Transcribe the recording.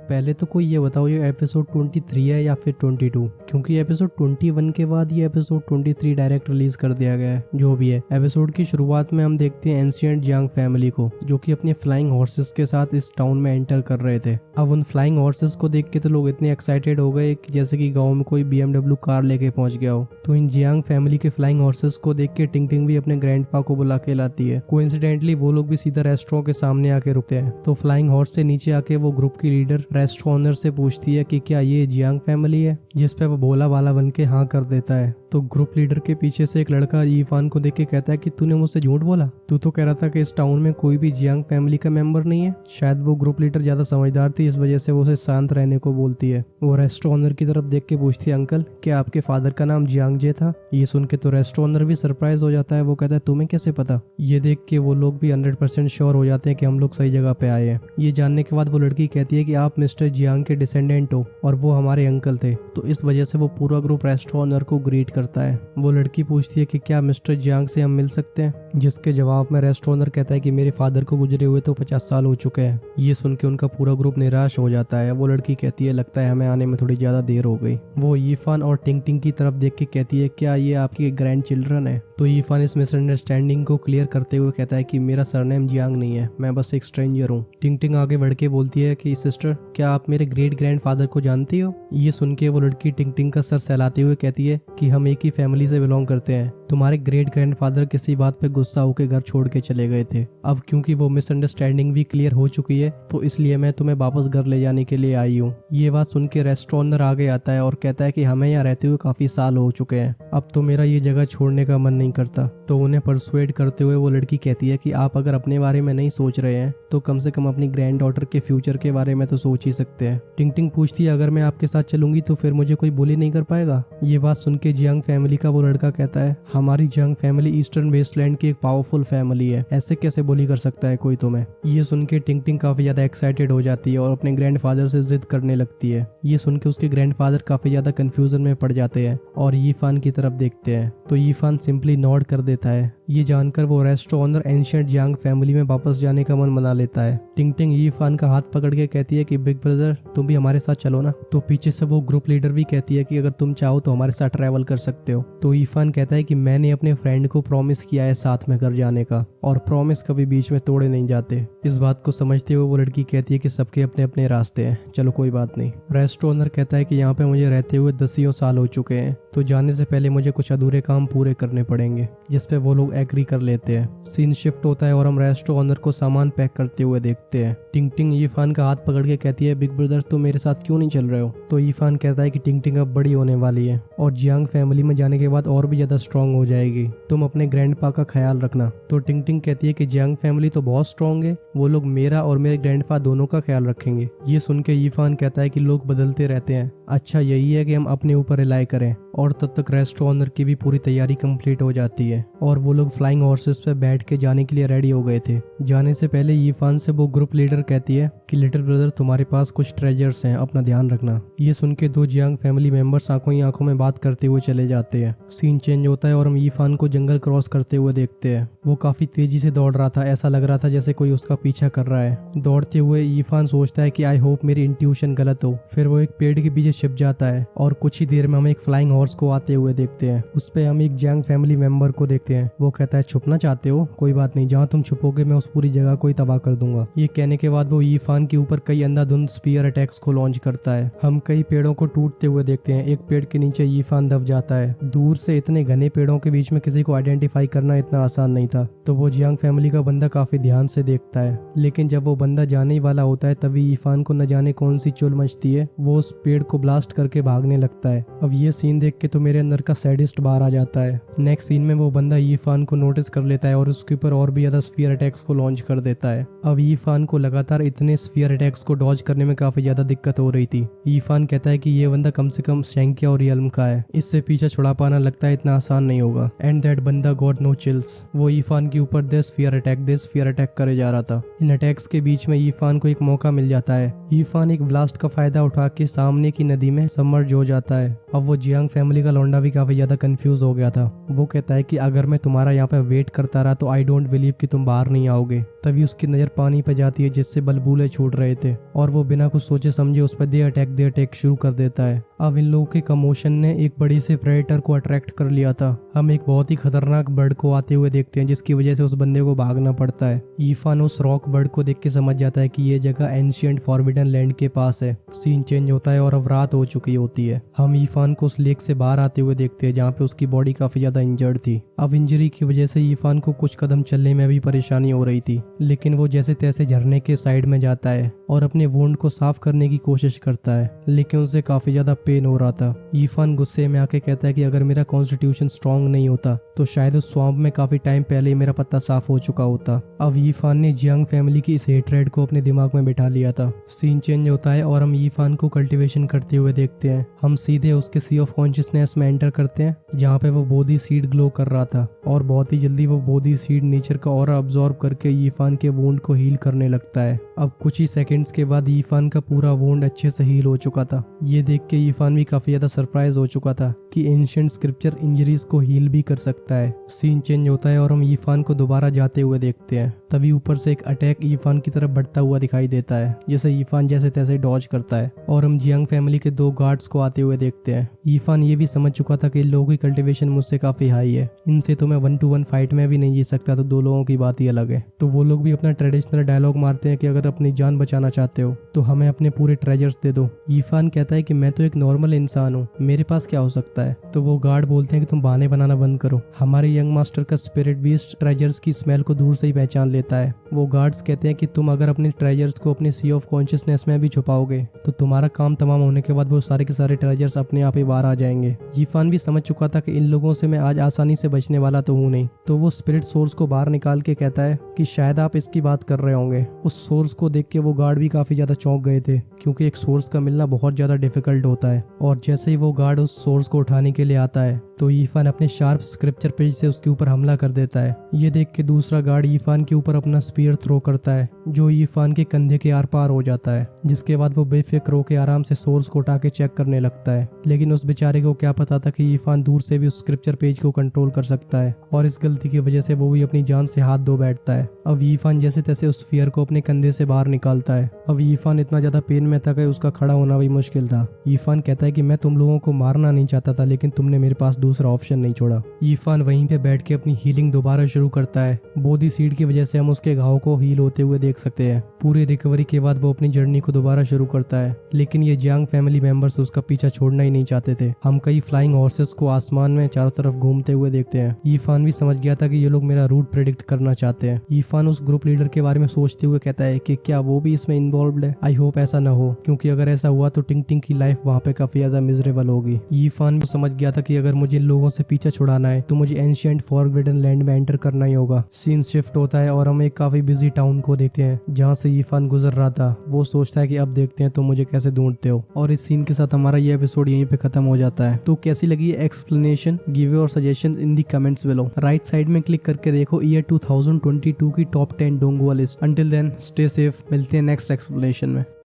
पहले तो कोई ये बताओ ये एपिसोड 23 है या फिर 22, क्योंकि एपिसोड 21 के बाद ये एपिसोड 23 डायरेक्ट रिलीज कर दिया गया है। जो भी है, एपिसोड की शुरुआत में हम देखते हैं एंशिएंट जियांग फैमिली को, जो कि अपने फ्लाइंग हॉर्सेस के साथ इस टाउन में एंटर कर रहे थे। अब उन फ्लाइंग हॉर्सेस को देख के तो लोग इतने एक्साइटेड हो गए कि जैसे कि गाँव में कोई BMW कार लेके पहुंच गया हो। तो इन जियांग फैमिली के फ्लाइंग हॉर्सेस को देख के टिंग टिंग भी अपने ग्रैंडपा को बुला के लाती है। कोइंसिडेंटली वो लोग भी सीधा रेस्टोरेंट के सामने आके रुकते हैं। तो फ्लाइंग हॉर्स से नीचे आके वो ग्रुप की लीडर रेस्टोरेंट ओनर से पूछती है कि क्या ये जियांग फैमिली है, जिस पे वो भोला भाला बन के हाँ कर देता है। तो ग्रुप लीडर के पीछे से एक लड़का यीफान को देख के कहता है कि तूने मुझसे झूठ बोला, तू तो कह रहा था कि इस टाउन में कोई भी जियांग फैमिली का मेंबर नहीं है। शायद वो ग्रुप लीडर ज्यादा समझदार थी, इस वजह से वो उसे शांत रहने को बोलती है। वो रेस्टोरेंट ओनर की तरफ देख के पूछती है, अंकल क्या आपके फादर का नाम जियांग जे था? ये सुन के तो रेस्टोरेंट ओनर भी सरप्राइज हो जाता है। वो कहता है तुम्हें कैसे पता? ये देख के वो लोग भी 100% श्योर हो जाते हैं कि हम लोग सही जगह पे आए हैं। ये जानने के बाद वो लड़की कहती है कि आप मिस्टर जियांग के डिसेंडेंट हो और वो हमारे अंकल थे। तो इस वजह से वो पूरा ग्रुप रेस्टोरेंट ओनर को ग्रीट करता है। वो लड़की पूछती है कि क्या मिस्टर जियांग से हम मिल सकते हैं, जिसके जवाब में रेस्टोरेंट ओनर कहता है कि मेरे फादर को गुजरे हुए तो 50 साल हो चुके हैं। ये सुन के उनका पूरा ग्रुप निराश हो जाता है। वो लड़की कहती है लगता है हमें आने में थोड़ी ज्यादा देर हो गई। वो यीफान और टिंग टिंग की तरफ देख के कहती है क्या ये आपके ग्रैंड चिल्ड्रन है? तो यीफान इस मिसअंडरस्टैंडिंग को क्लियर करते हुए कहता है कि मेरा सरनेम जियांग नहीं है, मैं बस एक स्ट्रेंजर हूँ। टिंग टिंग आगे बढ़ के बोलती है कि सिस्टर क्या आप मेरे ग्रेट ग्रैंड फादर को जानती हो? ये सुन के वो लड़की टिंग टिंग का सर सहलाते हुए कहती है कि हम एक ही फैमिली से बिलोंग करते हैं। तुम्हारे ग्रेट ग्रैंडफादर किसी बात पे गुस्सा होकर घर छोड़ के चले गए थे। अब क्योंकि वो मिसअंडरस्टैंडिंग भी क्लियर हो चुकी है तो इसलिए मैं तुम्हें वापस घर ले जाने के लिए आई हूँ। ये बात सुन के रेस्टोरेंट ओनर आगे आता है और कहता है कि हमें यहाँ रहते हुए काफी साल हो चुके हैं, अब तो मेरा ये जगह छोड़ने का मन नहीं करता। तो उन्हें परसुएड करते हुए वो लड़की कहती है कि आप अगर अपने बारे में नहीं सोच रहे हैं तो कम से कम अपनी ग्रैंड डॉटर के फ्यूचर के बारे में तो सोच ही सकते हैं। टिंग टिंग पूछती है अगर मैं आपके साथ चलूंगी तो फिर मुझे कोई बुली नहीं कर पाएगा? ये बात सुन के जियांग फैमिली का वो लड़का कहता है हमारी जियांग फैमिली ईस्टर्न वेस्टलैंड की एक पावरफुल फैमिली है, ऐसे कैसे बुली कर सकता है कोई तुम्हें? ये सुन के टिंग टिंग काफी ज्यादा एक्साइटेड हो जाती है और अपने ग्रैंडफादर से जिद करने लगती है। ये सुन के उसके ग्रैंडफादर काफी ज्यादा कंफ्यूजन में पड़ जाते हैं और यीफान की तरफ देखते हैं। तो यीफान सिंपली नॉड कर देता है। ये जानकर वो restaurant owner ancient Jiang family में वापस जाने का मन बना लेता है। टिंग टिंग यीफान का हाथ पकड़ के कहती है कि बिग ब्रदर तुम भी हमारे साथ चलो ना। तो पीछे से वो ग्रुप लीडर भी कहती है कि अगर तुम चाहो तो हमारे साथ ट्रैवल कर सकते हो। तो यीफान कहता है कि मैंने अपने फ्रेंड को प्रॉमिस किया है साथ में घर जाने का और प्रॉमिस कभी बीच में तोड़े नहीं जाते। इस बात को समझते हुए वो लड़की कहती है कि सबके अपने अपने रास्ते हैं, चलो कोई बात नहीं। रेस्टोरेंट ओनर कहता है कि यहाँ पे मुझे रहते हुए 10 साल हो चुके हैं, तो जाने से पहले मुझे कुछ अधूरे काम पूरे करने पड़ेंगे, जिसपे वो लोग एग्री कर लेते हैं। सीन शिफ्ट होता है और हम रेस्टोरेंट ओनर को सामान पैक करते हुए देखते हैं। टिंग टिंग यीफान का हाथ पकड़ के कहती है बिग ब्रदर तुम मेरे साथ क्यों नहीं चल रहे हो? तो यीफान कहता है कि टिंग टिंग अब बड़ी होने वाली है और जियांग फैमिली में जाने के बाद और भी ज्यादा स्ट्रांग हो जाएगी, तुम अपने ग्रैंडपा का ख्याल रखना। तो टिंग टिंग कहती है कि जियांग फैमिली तो बहुत स्ट्रांग है, वो लोग मेरा और मेरे ग्रैंडपा दोनों का ख्याल रखेंगे। ये सुन के यीफान कहता है कि लोग बदलते रहते हैं, अच्छा यही है कि हम अपने ऊपर रिलाई करें। और तब तक रेस्टोरेंट ओनर की भी पूरी तैयारी कंप्लीट हो जाती है और वो लोग फ्लाइंग हॉर्सेस पे बैठ के जाने के लिए रेडी हो गए थे। जाने से पहले यीफान से वो ग्रुप लीडर कहती है कि लिटिल ब्रदर तुम्हारे पास कुछ ट्रेजर्स हैं, अपना ध्यान रखना। ये सुन के 2 जियांग फैमिली मेंबर्स आंखों ही आंखों में बात करते हुए चले जाते हैं। सीन चेंज होता है और हम यीफान को जंगल क्रॉस करते हुए देखते हैं। वो काफी तेजी से दौड़ रहा था, ऐसा लग रहा था जैसे कोई उसका पीछा कर रहा है। दौड़ते हुए यीफान सोचता है कि आई होप मेरी इंट्यूशन गलत हो। फिर वो एक पेड़ के पीछे छिप जाता है और कुछ ही देर में हम एक फ्लाइंग हॉर्स को आते हुए देखते हैं। उस पे हम एक जियांग फैमिली मेंबर को देखते हैं। वो कहता है छुपना चाहते हो, कोई बात नहीं, जहाँ तुम छुपोगे मैं उस पूरी जगह को ही तबाह कर दूंगा। ये कहने के बाद वो यीफान के ऊपर कई अंधाधुंध स्पीयर अटैक्स को लॉन्च करता है। हम कई पेड़ों को टूटते हुए देखते हैं। एक पेड़ के नीचे यीफान दब जाता है। दूर से इतने घने पेड़ों के बीच में किसी को आइडेंटिफाई करना इतना आसान नहीं था। तो वो जियांग फैमिली का बंदा काफी ध्यान से देखता है, लेकिन जब वो बंदा जाने ही वाला होता है तभी यीफान को न जाने कौन सी चुल मचती है, वो उस पेड़ को ब्लास्ट करके भागने लगता है। अब ये सीन देख के तो मेरे अंदर का सैडिस्ट बाहर आ जाता है। नेक्स्ट सीन में वो बंदा यीफान को नोटिस कर लेता है और उसके ऊपर और भी ज्यादा स्फीयर अटैक्स को लॉन्च कर देता है। अब यीफान को लगातार इतने स्फीयर अटैक्स को डॉज करने में काफी ज्यादा दिक्कत हो रही थी। यीफान कहता है कि ये बंदा कम से कम शैंकिया और रियल्म का है, इससे पीछा छुड़ा पाना लगता है इतना आसान नहीं होगा। एंड दैट बंदा गॉट नो चिल्स, वो यीफान के ऊपर दे स्फीयर अटैक करे जा रहा था। इन अटैक्स के बीच में यीफान को एक मौका मिल जाता है यीफान एक ब्लास्ट का फायदा उठा के सामने की नदी में सबमर्ज हो जाता है। अब वो जियांग फैमिली का लौंडा भी काफी ज्यादा कंफ्यूज हो गया था। वो कहता है कि अगर मैं तुम्हारा यहाँ पे वेट करता रहा तो आई डोंट बिलीव कि तुम बाहर नहीं आओगे। तभी उसकी नजर पानी पे जाती है जिससे बलबूले छूट रहे थे और वो बिना कुछ सोचे समझे उस पर दे अटैक शुरू कर देता है। अब इन लोगों के कमोशन ने एक बड़ी से प्रेडेटर को अट्रैक्ट कर लिया था। हम एक बहुत ही खतरनाक बर्ड को आते हुए देखते हैं जिसकी वजह से उस बंदे को भागना पड़ता है। यीफान उस रॉक बर्ड को देख के समझ जाता है कि ये जगह एंशिएंट फॉरबिडन लैंड के पास है। सीन चेंज होता है और अब रात हो चुकी होती है। हम यीफान को उस लेक से बाहर आते हुए देखते हैं जहाँ पे उसकी बॉडी काफी ज्यादा इंजर्ड थी। अब इंजरी की वजह से यीफान को कुछ कदम चलने में भी परेशानी हो रही थी, लेकिन वो जैसे तैसे झरने के साइड में जाता है और अपने वुंड को साफ करने की कोशिश करता है, लेकिन उसे काफी ज्यादा पेन हो रहा था। यीफान गुस्से में आके कहता है कि अगर मेरा कॉन्स्टिट्यूशन स्ट्रांग नहीं होता तो शायद उस स्वाम्प में काफी टाइम पहले ही मेरा पत्ता साफ हो चुका होता। अब यीफान ने जियांग फैमिली की इस हेट्रेड को अपने दिमाग में बिठा लिया था। सीन चेंज होता है और हम यीफान को कल्टीवेशन करते हुए देखते हैं। हम सीधे उसके सी ऑफ कॉन्शियसनेस में एंटर करते हैं जहाँ पे वो बोधी सीड ग्लो कर रहा था और बहुत ही जल्दी वो बोधी सीड नेचर का ऑरा अब्सॉर्ब करके यीफान के वुंड को हील करने लगता है। अब कुछ ही सेकंड्स के बाद यीफान का पूरा वुंड अच्छे से हील हो चुका था। ये देख के यीफान भी काफी ज्यादा सरप्राइज हो चुका था कि एंशिएंट स्क्रिप्चर इंजरीज को हील भी कर सकता है। सीन चेंज होता है और हम यीफान को दोबारा जाते हुए देखते हैं। तभी ऊपर से एक अटैक यीफान की तरफ बढ़ता हुआ दिखाई देता है, जिसे यीफान जैसे तैसे डॉज करता है और हम जियांग फैमिली के 2 गार्ड्स को आते हुए देखते हैं। यीफान ये भी समझ चुका था कि इन लोगों की कल्टीवेशन मुझसे काफी हाई है, इनसे तो मैं 1-to-1 फाइट में भी नहीं जीत सकता, तो 2 लोगों की बात ही अलग है। तो वो लोग भी अपना ट्रेडिशनल डायलॉग मारते हैं कि अगर अपनी जान बचाना चाहते हो तो हमें अपने पूरे ट्रेजर्स दे दो। यीफान कहता है कि मैं तो एक नॉर्मल इंसान हूँ, मेरे पास क्या हो सकता है। तो वो गार्ड बोलते हैं कि तुम बहाने बनाना बंद करो, हमारे यंग मास्टर का स्पिरिट बीस्ट ट्रेजर्स की स्मेल को दूर से ही पहचान लेता है। वो गार्ड्स कहते हैं कि तुम अगर अपने ट्रेजर्स को अपने सी ऑफ कॉन्शियसनेस में भी छुपाओगे तो तुम्हारा काम तमाम होने के बाद वो सारे के सारे ट्रेजर्स अपने आप ही बाहर आ जाएंगे। यीफान भी समझ चुका था कि इन लोगों से मैं आज आसानी से बचने वाला तो हूँ नहीं, तो वो स्पिरिट सोर्स को बाहर निकाल के कहता है कि शायद आप इसकी बात कर रहे होंगे। उस सोर्स को देख के वो गार्ड भी काफी ज्यादा चौंक गए थे क्योंकि एक सोर्स का मिलना बहुत ज्यादा डिफिकल्ट होता है। और जैसे ही वो गार्ड उस सोर्स को उठाने के लिए आता है तो यीफान अपने शार्प स्क्रिप्चर पेज से उसके ऊपर हमला कर देता है। ये देख के दूसरा गार्ड यीफान के ऊपर अपना स्पीयर थ्रो करता है जो यीफान के कंधे के आर पार हो जाता है, जिसके बाद वो बेफिक्र होकर आराम से सोर्स को उठा के चेक करने लगता है। लेकिन उस बेचारे को क्या पता था कि यीफान दूर से भी उस स्क्रिप्चर पेज को कंट्रोल कर सकता है और इस गलती की वजह से वो भी अपनी जान से हाथ धो बैठता है। अब यीफान जैसे तैसे उस स्फीयर को अपने कंधे से बाहर निकालता है। अब यीफान इतना ज्यादा पेन में था कि उसका खड़ा होना भी मुश्किल था। यीफान कहता है कि मैं तुम लोगों को मारना नहीं चाहता था, लेकिन तुमने मेरे पास दूसरा ऑप्शन नहीं छोड़ा। यीफान वहीं पे बैठ के अपनी हीलिंग दोबारा शुरू करता है। बोधी सीड की वजह से हम उसके घाव को हील होते हुए देख सकते हैं। पूरी रिकवरी के बाद वो अपनी जर्नी को दोबारा शुरू करता है, लेकिन ये जियांग फैमिली मेंबर्स उसका पीछा छोड़ना ही नहीं चाहते थे। हम कई फ्लाइंग हॉर्सेस को आसमान में चारों तरफ घूमते हुए देखते हैं। यीफान भी समझ गया था कि ये लोग मेरा रूट प्रेडिक्ट करना चाहते हैं। यीफान उस ग्रुप लीडर के बारे में सोचते हुए कहता है कि क्या वो भी इसमें इन्वॉल्व है। आई होप ऐसा ना हो, क्योंकि अगर ऐसा हुआ तो टिंग टिंग की लाइफ वहाँ पे काफी ज्यादा मिजरेबल होगी। यीफान भी समझ गया था कि अगर मुझे लोगों से पीछा छुड़ाना है तो मुझे एंशिएंट फॉरबिडन लैंड में एंटर करना ही होगा। सीन शिफ्ट होता है और हम एक काफी बिजी टाउन को देखते हैं जहाँ से यीफान गुजर रहा था। वो सोचता है कि अब देखते हैं तुम मुझे कैसे ढूंढते हो। और इस सीन के साथ हमारा ये एपिसोड यहीं पे खत्म हो जाता है। तो कैसी लगी ये explanation? Give your suggestion in the comments below. Right side में क्लिक करके देखो ईयर 2022 की top 10 Donghua list. Until then stay safe, मिलते हैं नेक्स्ट एक्सप्लेनेशन में।